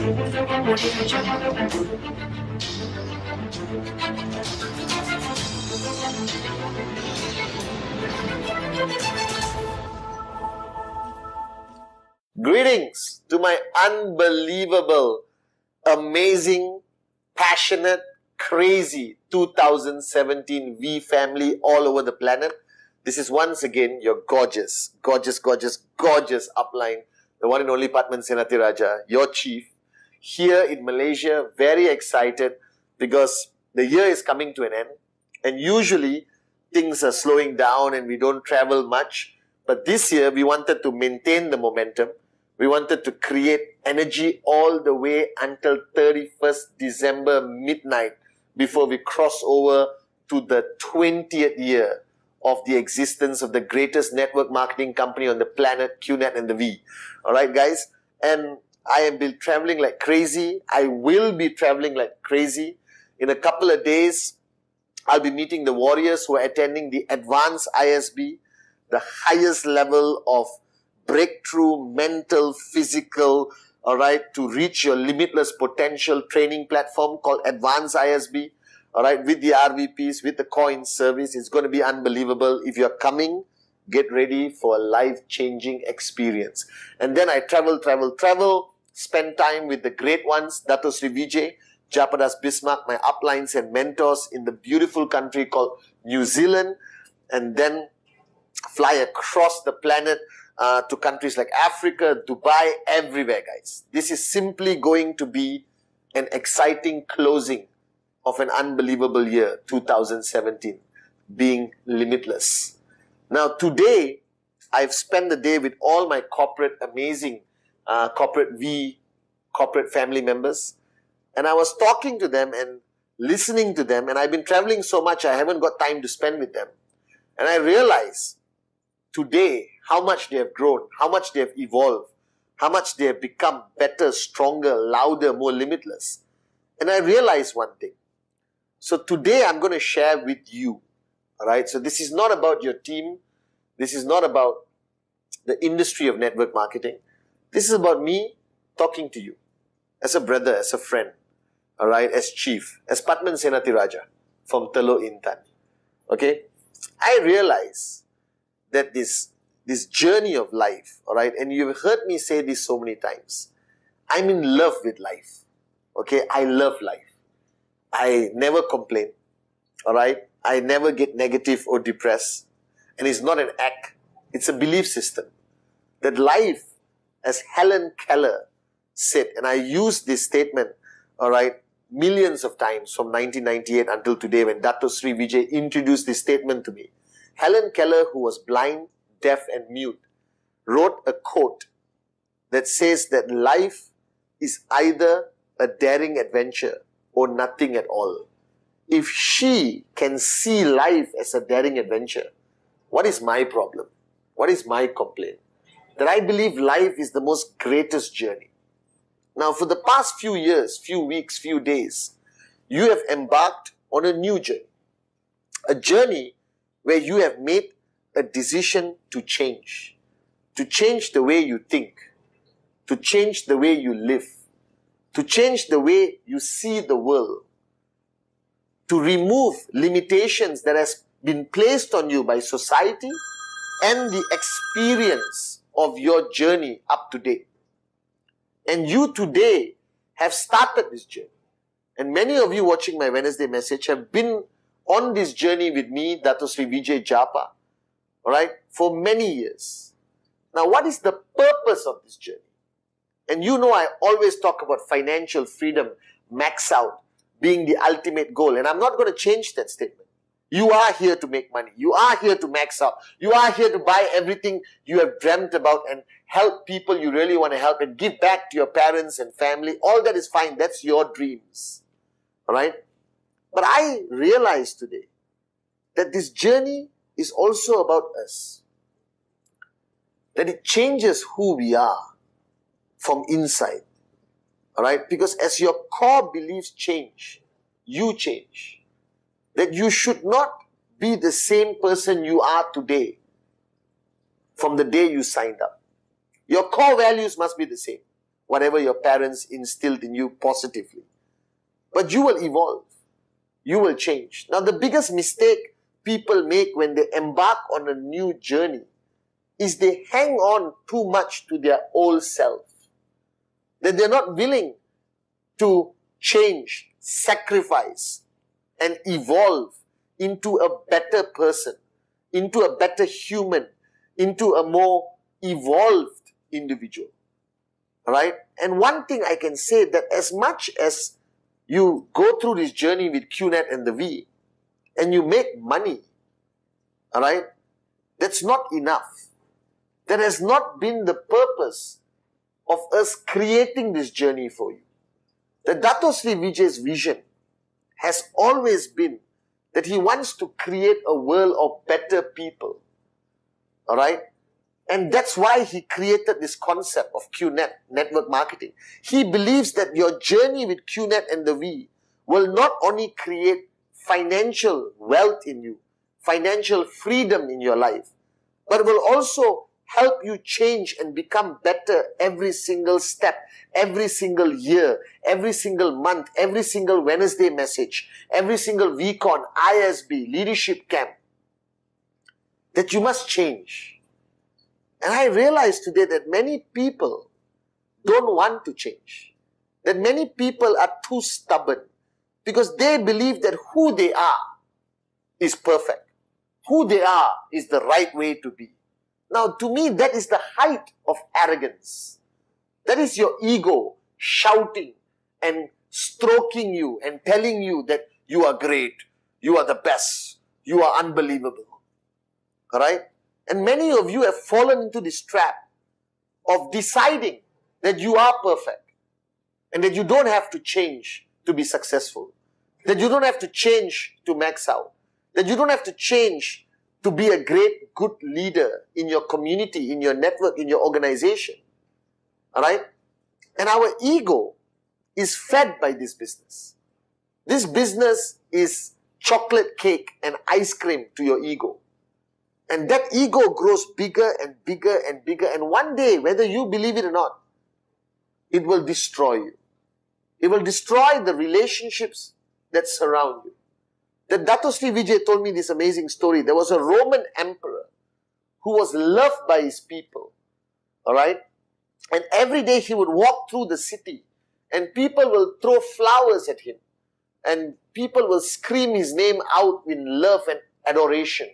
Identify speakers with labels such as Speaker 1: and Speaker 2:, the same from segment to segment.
Speaker 1: Greetings to my unbelievable, amazing, passionate, crazy 2017 V family all over the planet. This is once again your gorgeous, gorgeous, gorgeous, gorgeous upline, the one and only Pathman Senathirajah, your chief, here in Malaysia. Very excited because the year is coming to an end, and usually things are slowing down and we don't travel much. But this year we wanted to maintain the momentum. We wanted to create energy all the way until 31st December midnight before we cross over to the 20th year of the existence of the greatest network marketing company on the planet, QNet and the V. Alright guys, and I have been traveling like crazy. I will be traveling like crazy. In a couple of days, I'll be meeting the warriors who are attending the Advanced ISB, the highest level of breakthrough, mental, physical, all right, to reach your limitless potential training platform called Advanced ISB, all right, with the RVPs, with the coin service. It's going to be unbelievable. If you're coming, get ready for a life-changing experience. And then I travel, spend time with the great ones, Dato Sri Vijay, Japadas Bismarck, my uplines and mentors in the beautiful country called New Zealand, and then fly across the planet to countries like Africa, Dubai, everywhere, guys. This is simply going to be an exciting closing of an unbelievable year, 2017, being limitless. Now, today, I've spent the day with all my amazing corporate family members, and I was talking to them and listening to them, and I've been traveling so much, I haven't got time to spend with them. And I realized today how much they have grown, how much they have evolved, how much they have become better, stronger, louder, more limitless. And I realized one thing. So today I'm going to share with you, all right? So this is not about your team. This is not about the industry of network marketing. This is about me talking to you as a brother, as a friend, all right, as chief, as Pathman Senathirajah from Teluk Intan, okay? I realize that this journey of life, all right, and you've heard me say this so many times, I'm in love with life, okay? I love life. I never complain, all right? I never get negative or depressed, and it's not an act, it's a belief system. That life, as Helen Keller said, and I used this statement, all right, millions of times from 1998 until today when Dato Sri Vijay introduced this statement to me. Helen Keller, who was blind, deaf and mute, wrote a quote that says that life is either a daring adventure or nothing at all. If she can see life as a daring adventure, what is my problem? What is my complaint? That I believe life is the most greatest journey. Now, for the past few years, few weeks, few days, you have embarked on a new journey. A journey where you have made a decision to change the way you think, to change the way you live, to change the way you see the world, to remove limitations that has been placed on you by society and the experience of your journey up to date. And you today have started this journey. And many of you watching my Wednesday message have been on this journey with me, Dato Sri Vijay Japa, all right, for many years. Now, what is the purpose of this journey? And you know I always talk about financial freedom, max out, being the ultimate goal. And I'm not going to change that statement. You are here to make money. You are here to max out. You are here to buy everything you have dreamt about and help people you really want to help and give back to your parents and family. All that is fine. That's your dreams. All right? But I realize today that this journey is also about us. That it changes who we are from inside. All right? Because as your core beliefs change, you change. That you should not be the same person you are today from the day you signed up. Your core values must be the same. whatever your parents instilled in you positively. But you will evolve. You will change. Now, the biggest mistake people make when they embark on a new journey is they hang on too much to their old self. That they're not willing to change, sacrifice, and evolve into a better person, into a better human, into a more evolved individual. Right? And one thing I can say, that as much as you go through this journey with QNet and the V, and you make money, all right, that's not enough. That has not been the purpose of us creating this journey for you. The Dato Sri Vijay's vision has always been that he wants to create a world of better people. All right? And that's why he created this concept of QNet, network marketing. He believes that your journey with QNet and the V will not only create financial wealth in you, financial freedom in your life, but will also help you change and become better every single step, every single year, every single month, every single Wednesday message, every single VCon, ISB, leadership camp. That you must change. And I realize today that many people don't want to change. That many people are too stubborn because they believe that who they are is perfect. Who they are is the right way to be. Now, to me, that is the height of arrogance. That is your ego shouting and stroking you and telling you that you are great, you are the best, you are unbelievable. All right? And many of you have fallen into this trap of deciding that you are perfect and that you don't have to change to be successful, that you don't have to change to max out, that you don't have to change to be a great, good leader in your community, in your network, in your organization. All right? And our ego is fed by this business. This business is chocolate cake and ice cream to your ego. And that ego grows bigger and bigger and bigger. And one day, whether you believe it or not, it will destroy you. It will destroy the relationships that surround you. The Dato Sri Vijay told me this amazing story. There was a Roman emperor who was loved by his people. All right? And every day he would walk through the city and people will throw flowers at him. And people will scream his name out in love and adoration.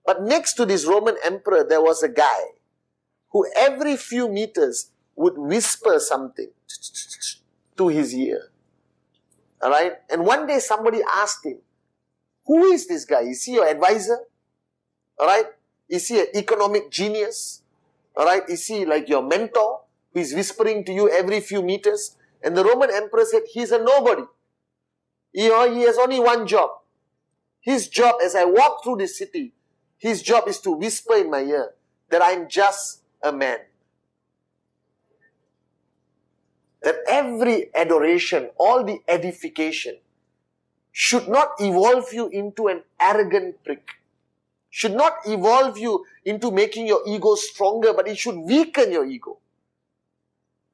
Speaker 1: But next to this Roman emperor, there was a guy who every few meters would whisper something to his ear. All right? And one day somebody asked him, who is this guy? Is he your advisor? All right? Is he an economic genius? All right? Is he like your mentor who is whispering to you every few meters? And the Roman emperor said, he's a nobody. He has only one job. His job, as I walk through this city, his job is to whisper in my ear that I'm just a man. That every adoration, all the edification, should not evolve you into an arrogant prick. Should not evolve you into making your ego stronger, but it should weaken your ego.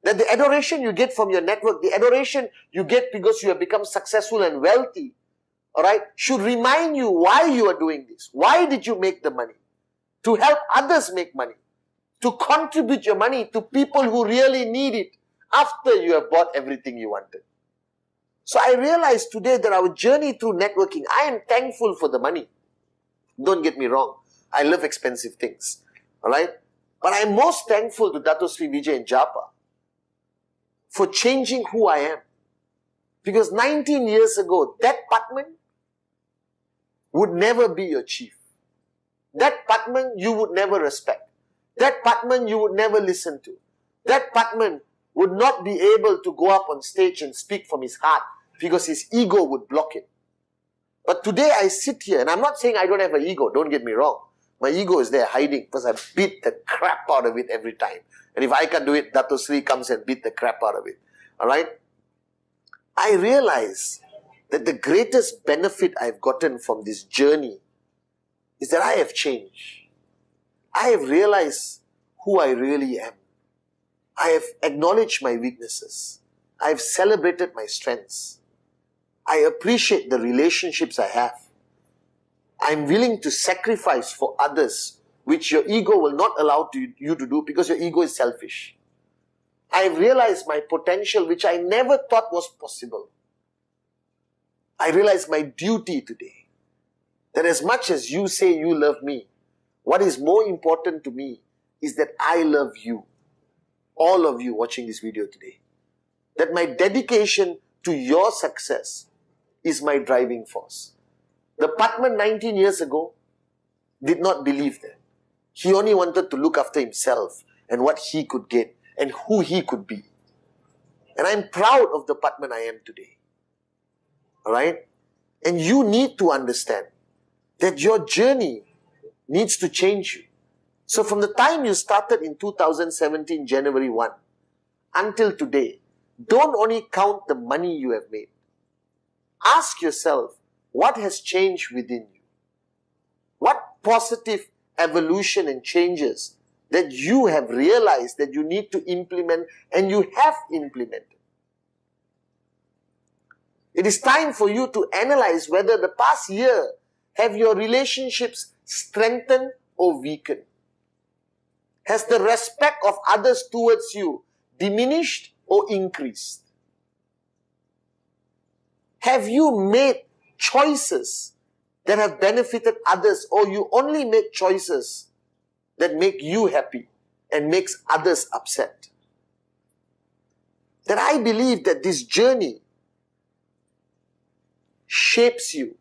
Speaker 1: That the adoration you get from your network, the adoration you get because you have become successful and wealthy, all right, should remind you why you are doing this. Why did you make the money? To help others make money. To contribute your money to people who really need it after you have bought everything you wanted. So I realized today that our journey through networking, I am thankful for the money. Don't get me wrong. I love expensive things. All right? But I'm most thankful to Dato Sri Vijay and Japa for changing who I am. Because 19 years ago, that Pathman would never be your chief. That Pathman you would never respect. That Pathman you would never listen to. That Pathman would not be able to go up on stage and speak from his heart because his ego would block it. But today I sit here, and I'm not saying I don't have an ego, don't get me wrong. My ego is there hiding because I beat the crap out of it every time. And if I can't do it, Dato Sri comes and beat the crap out of it. Alright? I realize that the greatest benefit I've gotten from this journey is that I have changed. I have realized who I really am. I have acknowledged my weaknesses. I have celebrated my strengths. I appreciate the relationships I have. I'm willing to sacrifice for others, which your ego will not allow you to do because your ego is selfish. I've realized my potential, which I never thought was possible. I realize my duty today, that as much as you say you love me, what is more important to me is that I love you, all of you watching this video today. That my dedication to your success is my driving force. The Pathman 19 years ago did not believe that. He only wanted to look after himself and what he could get and who he could be. And I'm proud of the Pathman I am today. Alright? And you need to understand that your journey needs to change you. So from the time you started in 2017, January 1, until today, don't only count the money you have made. Ask yourself, what has changed within you? What positive evolution and changes that you have realized that you need to implement and you have implemented? It is time for you to analyze whether the past year have your relationships strengthened or weakened. Has the respect of others towards you diminished or increased? Have you made choices that have benefited others, or you only make choices that make you happy and makes others upset? That I believe that this journey shapes you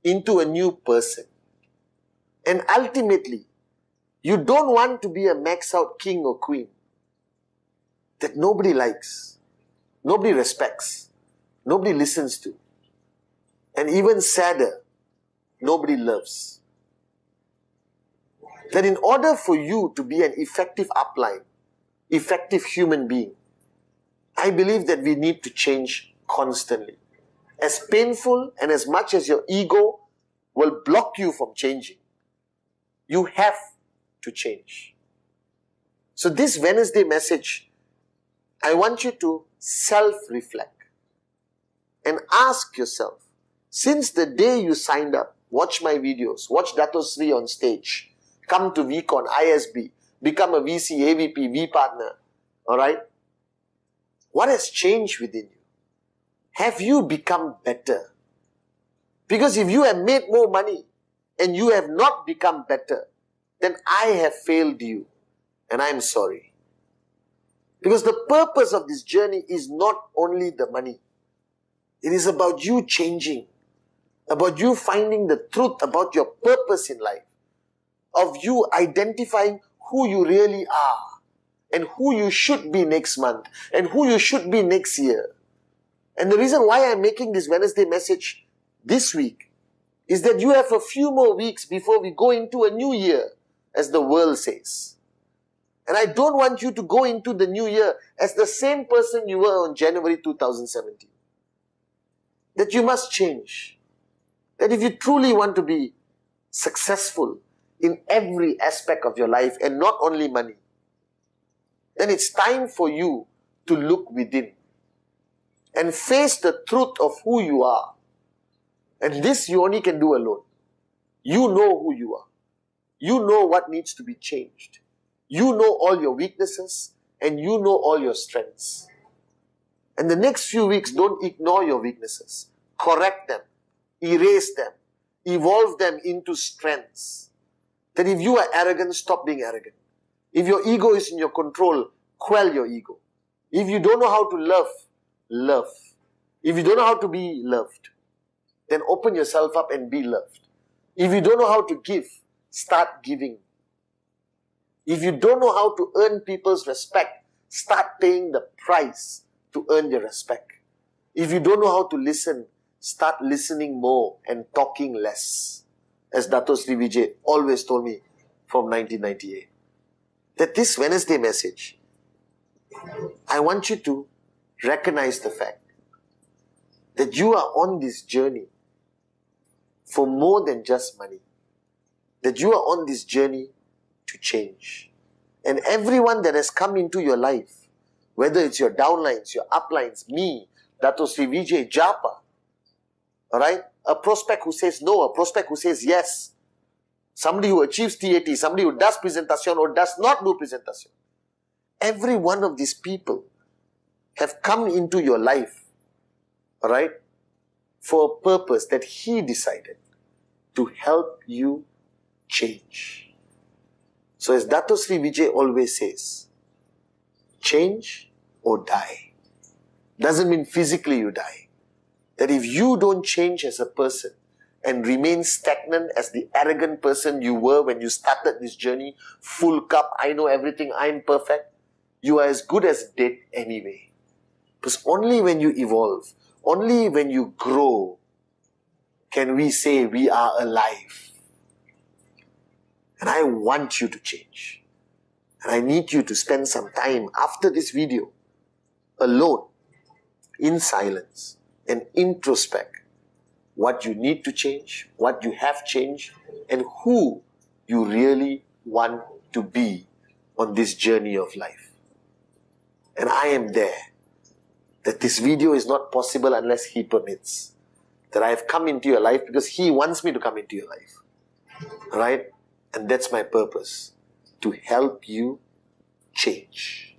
Speaker 1: into a new person. And ultimately, you don't want to be a max out king or queen that nobody likes, nobody respects, nobody listens to, and even sadder, nobody loves. That in order for you to be an effective upline, effective human being, I believe that we need to change constantly. As painful and as much as your ego will block you from changing, you have to change. So this Wednesday message, I want you to self-reflect and ask yourself, since the day you signed up, watch my videos, watch Dato Sri on stage, come to VCon, ISB, become a VC, AVP, V partner, alright? What has changed within you? Have you become better? Because if you have made more money and you have not become better, then I have failed you and I am sorry. Because the purpose of this journey is not only the money. It is about you changing, about you finding the truth about your purpose in life, of you identifying who you really are and who you should be next month and who you should be next year. And the reason why I'm making this Wednesday message this week is that you have a few more weeks before we go into a new year, as the world says. And I don't want you to go into the new year as the same person you were on January 2017. That you must change. That if you truly want to be successful in every aspect of your life and not only money, then it's time for you to look within and face the truth of who you are. And this you only can do alone. You know who you are. You know what needs to be changed. You know all your weaknesses and you know all your strengths. And the next few weeks, don't ignore your weaknesses. Correct them. Erase them. Evolve them into strengths. That if you are arrogant, stop being arrogant. If your ego is in your control, quell your ego. If you don't know how to love, love. If you don't know how to be loved, then open yourself up and be loved. If you don't know how to give, start giving. If you don't know how to earn people's respect, start paying the price to earn their respect. If you don't know how to listen, start listening more and talking less. As Dato Sri Vijay always told me from 1998. That this Wednesday message, I want you to recognize the fact that you are on this journey for more than just money. That you are on this journey to change. And everyone that has come into your life, Whether it's your downlines, your uplines, me, Dato Sri Vijay, Japa, alright? A prospect who says no, a prospect who says yes. Somebody who achieves TAT, somebody who does presentation or does not do presentation. Every one of these people have come into your life, alright, for a purpose that he decided to help you change. So as Dato Sri Vijay always says, change or die. Doesn't mean physically you die. That if you don't change as a person and remain stagnant as the arrogant person you were when you started this journey, full cup, I know everything, I'm perfect, you are as good as dead anyway. Because only when you evolve, only when you grow, can we say we are alive. And I want you to change. And I need you to spend some time after this video, alone, in silence, and introspect what you need to change, what you have changed, and who you really want to be on this journey of life. And I am there. That this video is not possible unless he permits. That I have come into your life because he wants me to come into your life. Alright? And that's my purpose. To help you change.